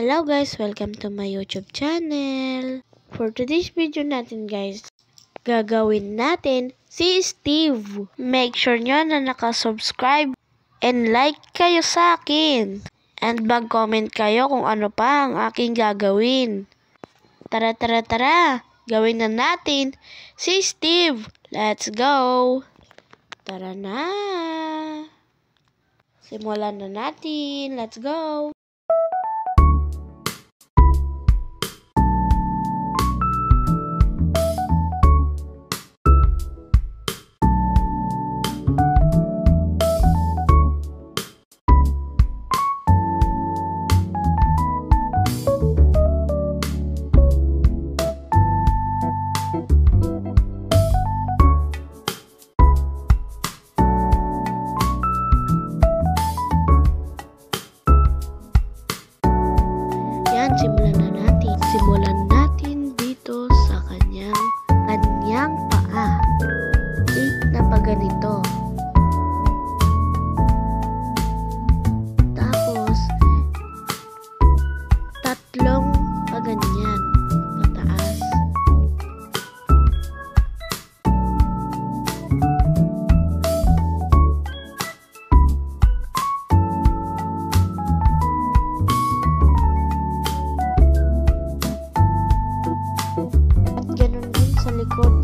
Hello guys! Welcome to my YouTube channel. For today's video natin guys, gagawin natin si Steve. Make sure nyo na nakasubscribe and like kayo sa akin. And mag-comment kayo kung ano pa ang aking gagawin. Tara! Gawin na natin si Steve. Let's go! Tara na! Simulan na natin. Let's go! Simulan natin dito sa kanyang paa. Na pa ganito. Tapos, tatlong pa ganyan. Pataas.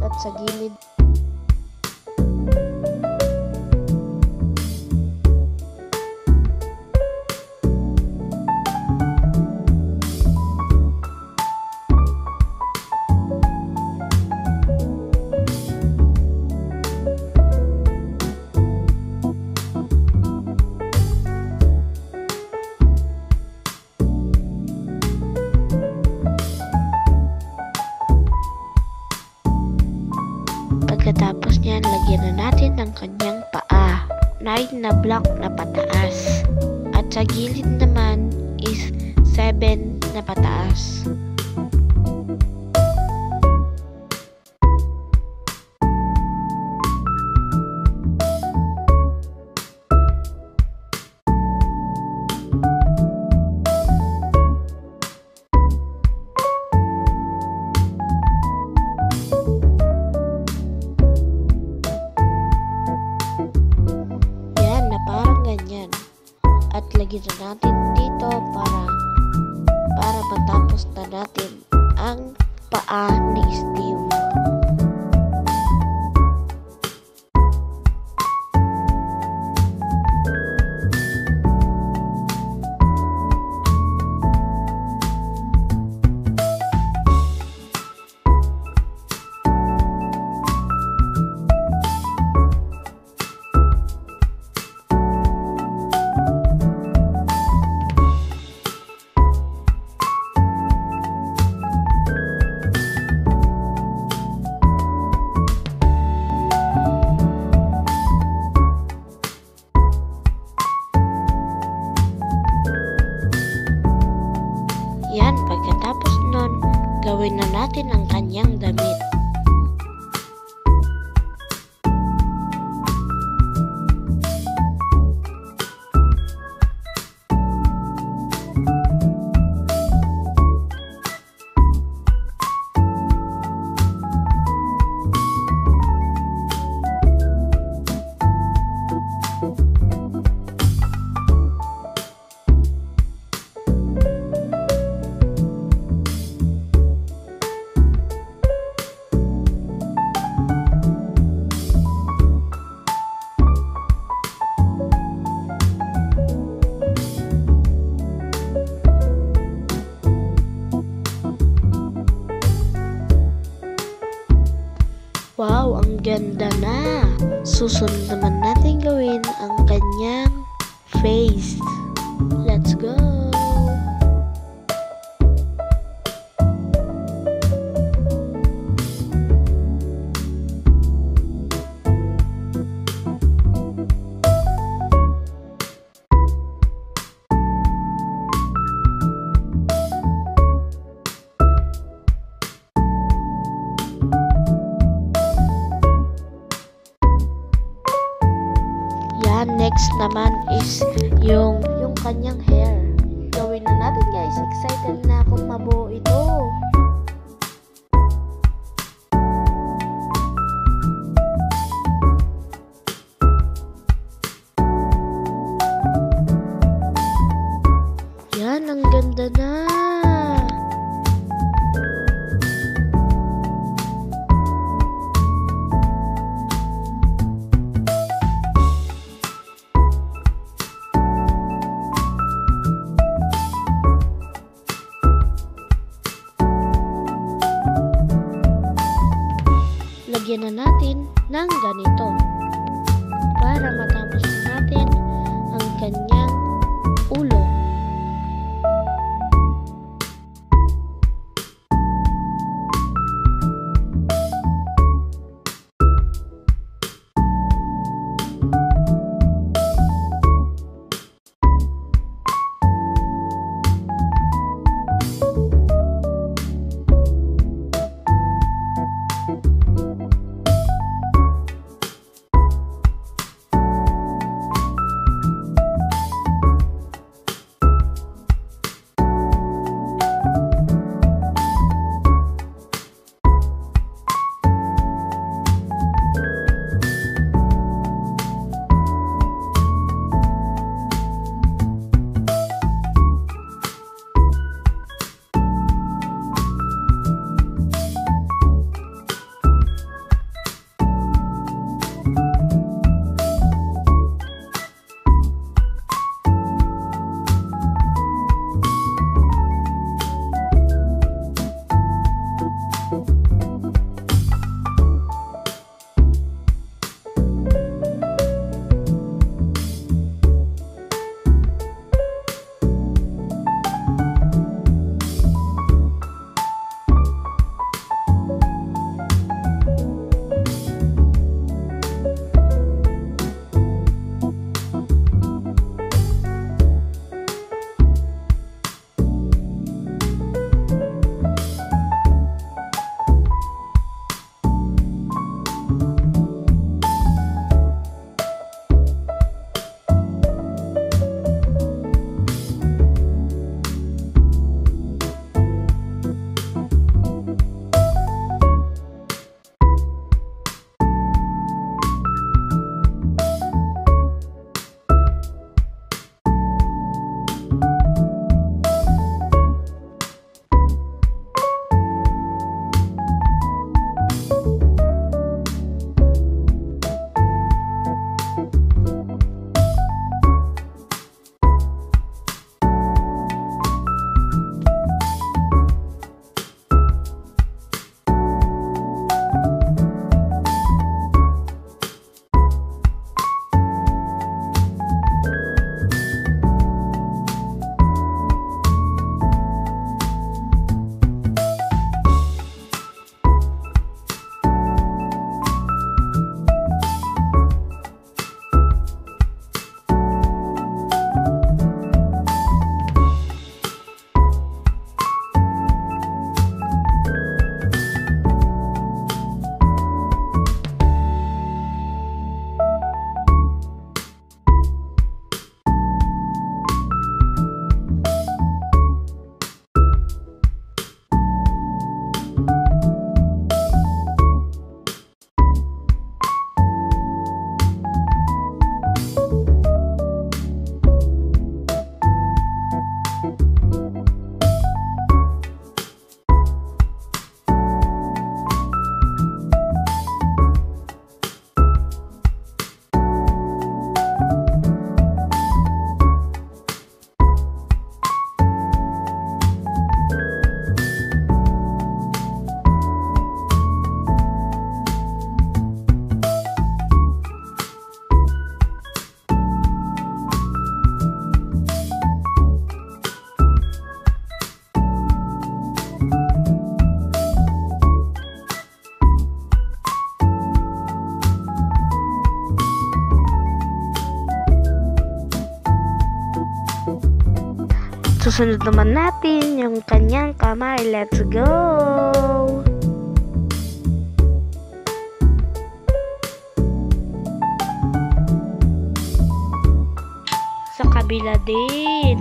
At sa gilid. Pagkatapos niyan, lagyan na natin ng kanyang paa. 9 na block na pataas. At sa gilid naman is 7 na pataas. At lagyan na natin dito para matapos na natin ang paa ni Steve. Yan, pagkatapos nun, gawin na natin ang kanyang damit. Wow, ang ganda na! Susunod naman natin gawin ang kanyang face. Let's go! Next naman is yung kanyang hair. Gawin na natin natin guys. Excited na akong mabuo ito. Yan, ang ganda na. Lagyan na natin ng ganito para matapos natin ang kanyang ulo. Susunod naman natin yung kanyang kamay. Let's go! Sa kabila din.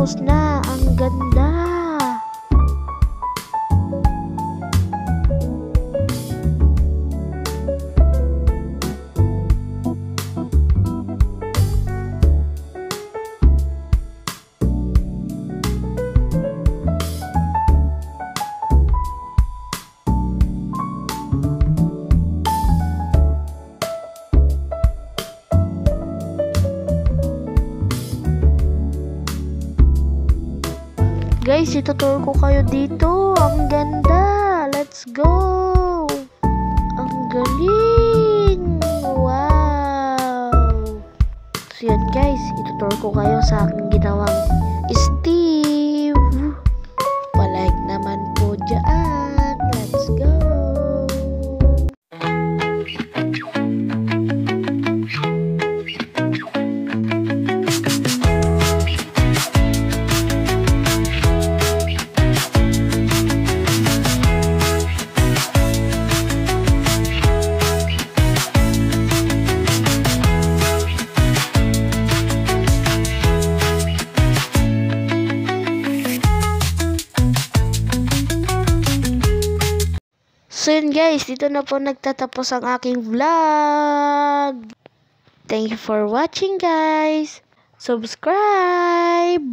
Tapos na. Ang ganda. Guys, itutur ko kayo dito. Ang ganda. Let's go. Ang galing. Wow. So yun guys, itutur ko kayo sa aking ginawang Steve. Palike naman po dyan. Let's go. So yun guys, dito na po nagtatapos ang aking vlog. Thank you for watching guys. Subscribe!